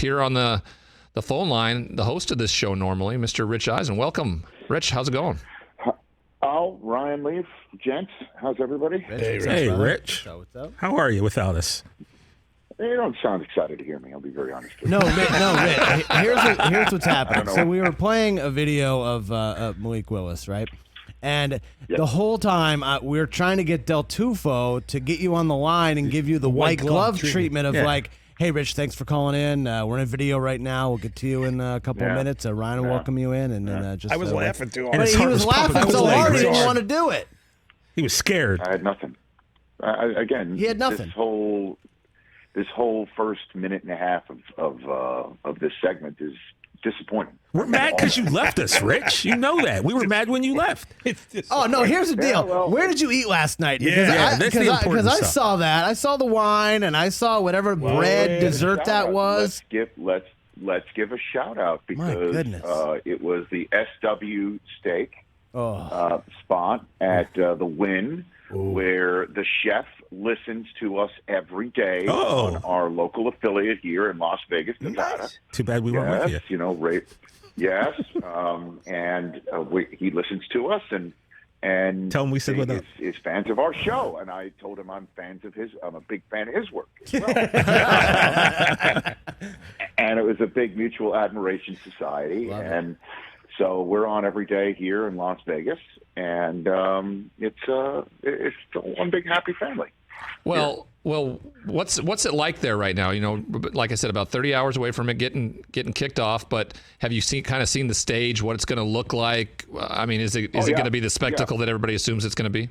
here on the phone line, the host of this show normally, Mr. Rich Eisen. Welcome, Rich. How's it going? Al, Ryan, Leaf, gents, how's everybody? Hey, Rich. What's up? How are you without us? You don't sound excited to hear me. I'll be very honest with you. No, Rich. Here's what's happening. So we were playing a video of Malik Willis, right? And the whole time we were trying to get Del Tufo to get you on the line and give you the white glove treatment of like, hey, Rich, thanks for calling in. We're in a video right now. We'll get to you in a couple of minutes. Ryan will welcome you in. And then just I was laughing too hard. But he was laughing so hard he didn't want to do it. He was scared. I had nothing. Again, he had nothing. This whole first minute and a half of this segment is disappointing. We're mad because you left us, Rich. You know that. We were mad when you left. Oh, no, here's the deal. Well, where did you eat last night? Because I saw that. I saw the wine, and I saw whatever dessert that was. Let's give a shout-out because it was the SW Steak spot at the Wynn, where the chef listens to us every day on our local affiliate here in Las Vegas, Nevada. Nice. Too bad we weren't with you. You know, yes, and he listens to us and tell him we said what up. Is fans of our show, and I told him I'm a big fan of his work as well. And it was a big mutual admiration society, so we're on every day here in Las Vegas, and it's one big happy family. Well, what's it like there right now? You know, like I said, about 30 hours away from it getting kicked off. But have you seen the stage? What it's going to look like? I mean, is it going to be the spectacle that everybody assumes it's going to be?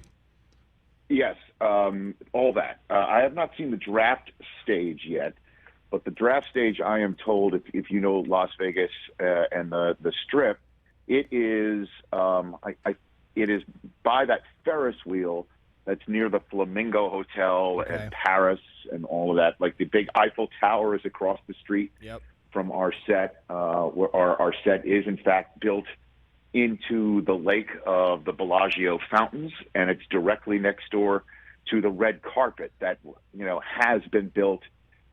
Yes, all that. I have not seen the draft stage yet, but the draft stage, I am told, if you know Las Vegas and the Strip, it is it is by that Ferris wheel that's near the Flamingo Hotel and Paris and all of that. Like the big Eiffel Tower is across the street from our set. Where our set is, in fact, built into the lake of the Bellagio fountains, and it's directly next door to the red carpet that has been built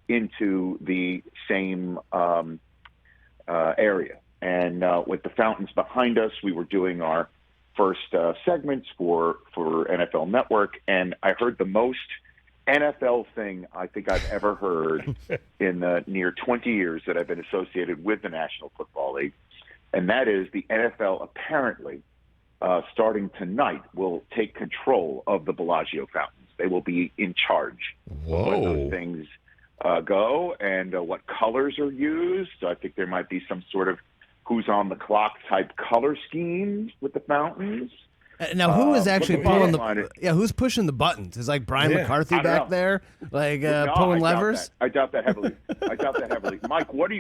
into the same area. And with the fountains behind us, we were doing our first segments for NFL Network, and I heard the most NFL thing I think I've ever heard in the near 20 years that I've been associated with the National Football League, and that is the NFL apparently, starting tonight, will take control of the Bellagio fountains. They will be in charge of when those things go and what colors are used. So I think there might be some sort of who's on the clock type color schemes with the fountains. Now, who is actually pulling who's pushing the buttons? Is like Brian McCarthy back there, pulling levers? I doubt that heavily. Mike, what are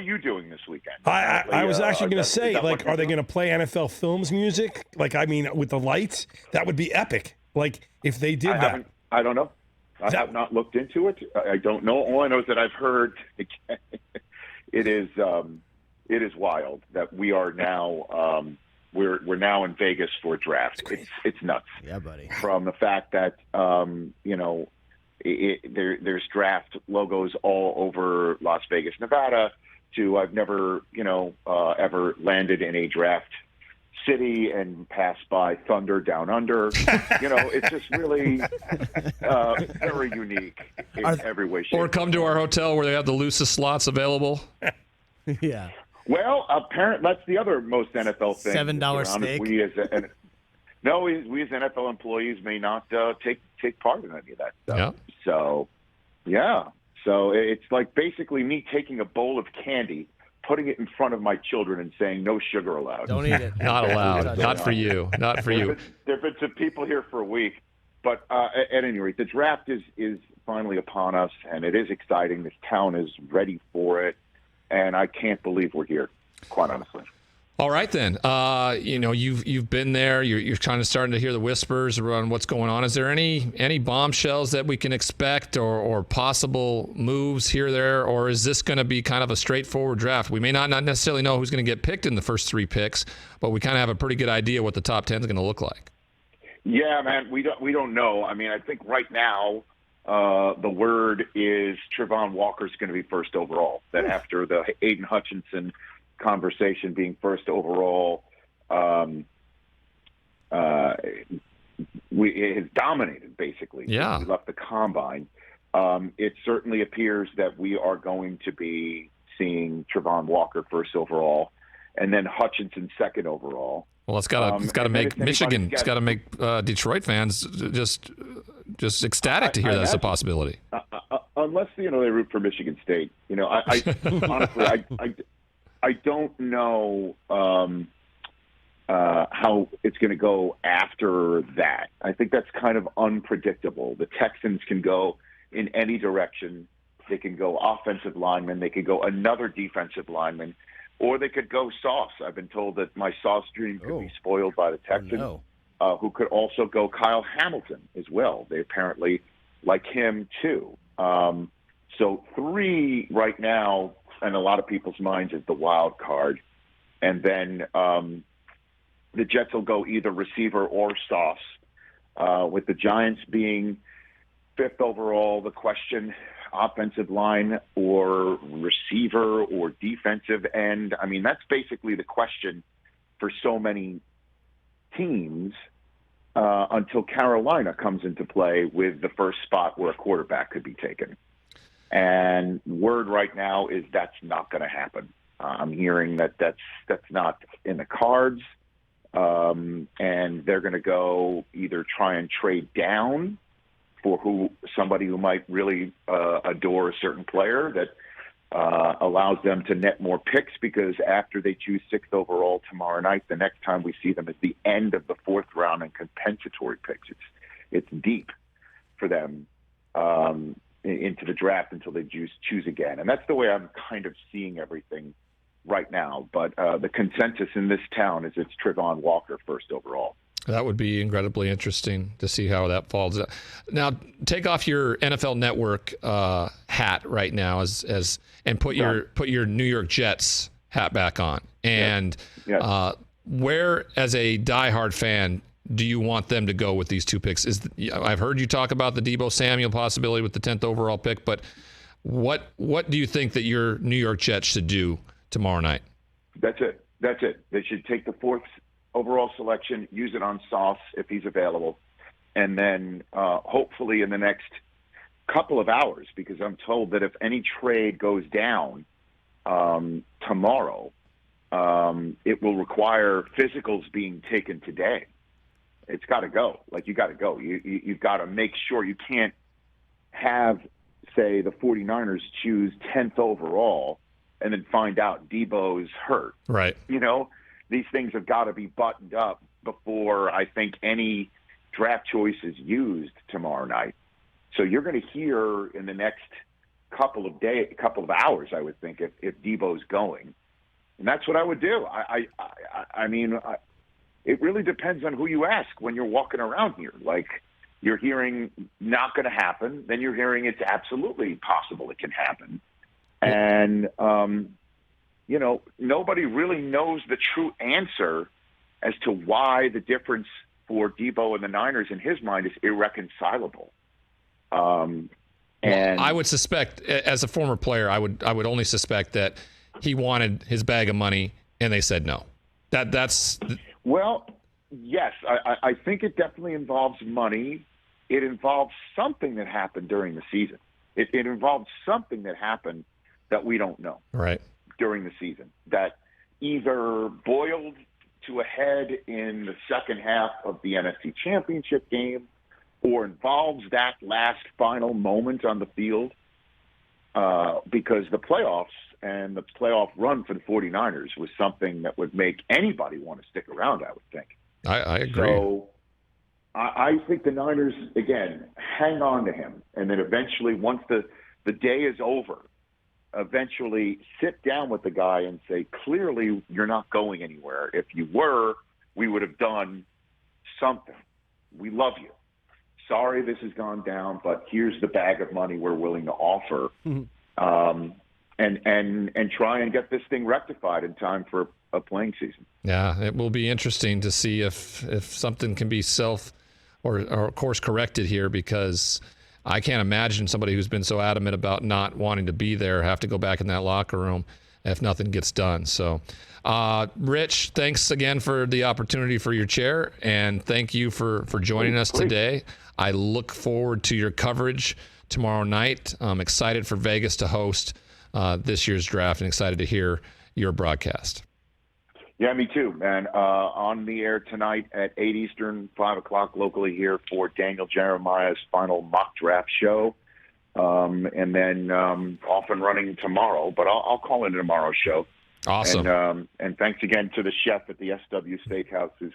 you doing this weekend? I was actually going to say, are they going to play NFL Films music? With the lights, that would be epic. Like if they did that. I don't know. I have not looked into it. I don't know. All I know is that I've heard it is wild that we are now we're now in Vegas for a draft. It's nuts. Yeah, buddy. From the fact that there's draft logos all over Las Vegas, Nevada, to I've never ever landed in a draft city and passed by Thunder Down Under. It's just really very unique in every way, shape, or come to our hotel where they have the loosest slots available. Yeah. Well, apparently that's the other most NFL thing. $7 steak. We as NFL employees may not take part in any of that stuff. Yeah. So, yeah. So it's like basically me taking a bowl of candy, putting it in front of my children, and saying no sugar allowed. Don't eat it. Not allowed. Not for you. Not for you. There have been some people here for a week, but at any rate, the draft is finally upon us, and it is exciting. This town is ready for it. And I can't believe we're here, quite honestly. All right, then. You've been there. You're kind of starting to hear the whispers around what's going on. Is there any bombshells that we can expect or possible moves here or there? Or is this going to be kind of a straightforward draft? We may not necessarily know who's going to get picked in the first 3 picks, but we kind of have a pretty good idea what the top 10 is going to look like. Yeah, man, we don't know. I mean, I think right now the word is Trevon Walker's going to be first overall. That after the Aiden Hutchinson conversation being first overall, it has dominated basically. Yeah. We left the combine. It certainly appears that we are going to be seeing Trevon Walker first overall, and then Hutchinson second overall. Well, it's got to make Michigan. It's got to make Detroit fans just ecstatic to hear that's a possibility. Unless they root for Michigan State. I honestly I don't know how it's going to go after that. I think that's kind of unpredictable. The Texans can go in any direction. They can go offensive lineman. They could go another defensive lineman. Or they could go Sauce. I've been told that my Sauce dream could be spoiled by the Texans, who could also go Kyle Hamilton as well. They apparently like him too. So 3 right now, in a lot of people's minds, is the wild card. And then the Jets will go either receiver or Sauce. With the Giants being 5th overall, the question, offensive line or receiver or defensive end. I mean, that's basically the question for so many teams until Carolina comes into play with the first spot where a quarterback could be taken. And word right now is that's not going to happen. I'm hearing that's not in the cards. And they're going to go either try and trade down for somebody who might really adore a certain player that allows them to net more picks, because after they choose 6th overall tomorrow night, the next time we see them is the end of the 4th round and compensatory picks. It's deep for them into the draft until they choose again. And that's the way I'm kind of seeing everything right now. But the consensus in this town is it's Trevon Walker first overall. That would be incredibly interesting to see how that falls. Now, take off your NFL Network hat right now and put your New York Jets hat back on. And where, as a diehard fan, do you want them to go with these 2 picks? I've heard you talk about the Deebo Samuel possibility with the 10th overall pick, but what do you think that your New York Jets should do tomorrow night? That's it. They should take the 4th overall selection, use it on Sauce if he's available, and then hopefully in the next couple of hours, because I'm told that if any trade goes down tomorrow, it will require physicals being taken today. It's got to go. You got to go. You've got to make sure you can't have, say, the 49ers choose 10th overall and then find out Deebo's hurt. Right. These things have got to be buttoned up before I think any draft choice is used tomorrow night. So you're going to hear in the next couple of hours, I would think, if Deebo's going. And that's what I would do. I mean, it really depends on who you ask when you're walking around here. You're hearing not going to happen, then you're hearing it's absolutely possible it can happen. And, nobody really knows the true answer as to why the difference for Deebo and the Niners in his mind is irreconcilable. And I would suspect, as a former player, I would only suspect that he wanted his bag of money and they said no. That's well, yes, I think it definitely involves money. It involves something that happened during the season. It involves something that happened that we don't know. Right. During the season that either boiled to a head in the second half of the NFC Championship game or involves that last final moment on the field, because the playoffs and the playoff run for the 49ers was something that would make anybody want to stick around, I would think. I agree. So I think the Niners, again, hang on to him, and then eventually, once the day is over, eventually sit down with the guy and say, clearly you're not going anywhere. If you were, we would have done something. We love you. Sorry this has gone down, but here's the bag of money we're willing to offer. And try and get this thing rectified in time for a playing season. Yeah, it will be interesting to see if something can be or course corrected here, because I can't imagine somebody who's been so adamant about not wanting to be there have to go back in that locker room if nothing gets done. So, Rich, thanks again for the opportunity for your chair, and thank you for joining us today. I look forward to your coverage tomorrow night. I'm excited for Vegas to host this year's draft and excited to hear your broadcast. Yeah, me too, man. On the air tonight at 8 Eastern, 5 o'clock locally here for Daniel Jeremiah's final mock draft show. And then off and running tomorrow, but I'll call in tomorrow's show. Awesome. And thanks again to the chef at the SW Steakhouse who's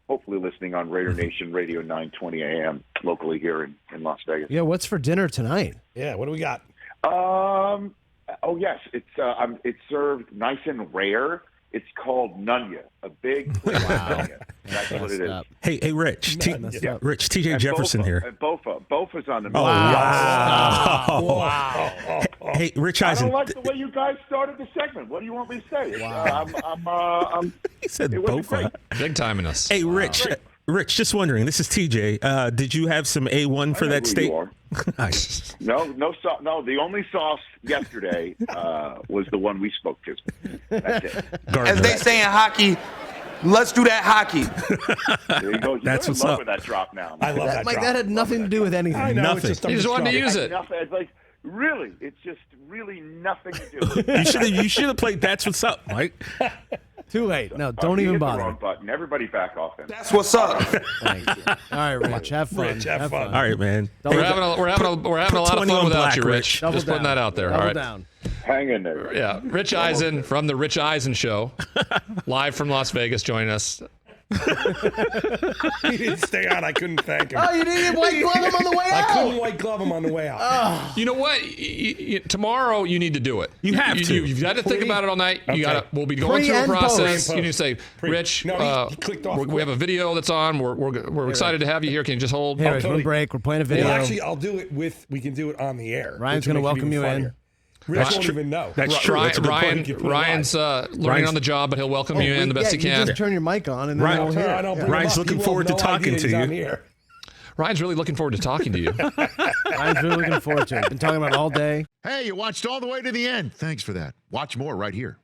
hopefully listening on Raider Nation Radio 920 AM locally here in Las Vegas. Yeah, what's for dinner tonight? Yeah, what do we got? Oh, yes. It's served nice and rare. It's called Nunya, a big Nunya. That's what it is. Hey, Rich. Rich, TJ Jefferson Bofa, here. And Bofa's on the menu. Oh, wow. Hey, Rich Eisen. I don't like the way you guys started the segment. What do you want me to say? Wow. He said Bofa. Big time in us. Hey, Rich. Rich, just wondering. This is TJ. Did you have some A1 for that steak? Nice. No. The only sauce yesterday was the one we spoke to. That's it. As they say in hockey, let's do that hockey. There you go. That's what's up. With that drop now. I love that Mike, drop. that had nothing to do with anything. I know, Nothing. It's just, You just wanted to use it. It's like, really, it's just really nothing to do with it. You should have played That's What's Up, Mike. Too late. No, don't even hit bother. The wrong button. Everybody back off him. That's what's up. Thank you. All right, Rich, have fun. Rich, have fun. All right, man. We're having a lot of fun without you, Rich. Double Just putting down. that out there. Double All right. down. Hang in there. Yeah, Rich Eisen from the Rich Eisen Show, live from Las Vegas, joining us. He didn't stay on. I couldn't thank him. Oh, you didn't white glove him on the way out. I couldn't white glove him on the way out. You know what? Tomorrow you need to do it. You have to. You've got to think about it all night. Okay. You got to. We'll be going Pre through a and process. post. You need to say, Rich. No, he clicked off. We have a video that's on. We're excited to have you here. Can you just hold? Hey, Rich, totally. one break. We're playing a video. Well, actually, I'll do it we can do it on the air. Ryan's going to welcome you in. Rich won't even know. That's true. That's a good point. Ryan's learning on the job, but he'll welcome you in the best he You can. just turn your mic on and then Ryan- we'll hear it. Ryan's looking forward to talking to you. Ryan's really looking forward to talking to you. Ryan's really looking forward to it. Been talking about it all day. Hey, you watched all the way to the end. Thanks for that. Watch more right here.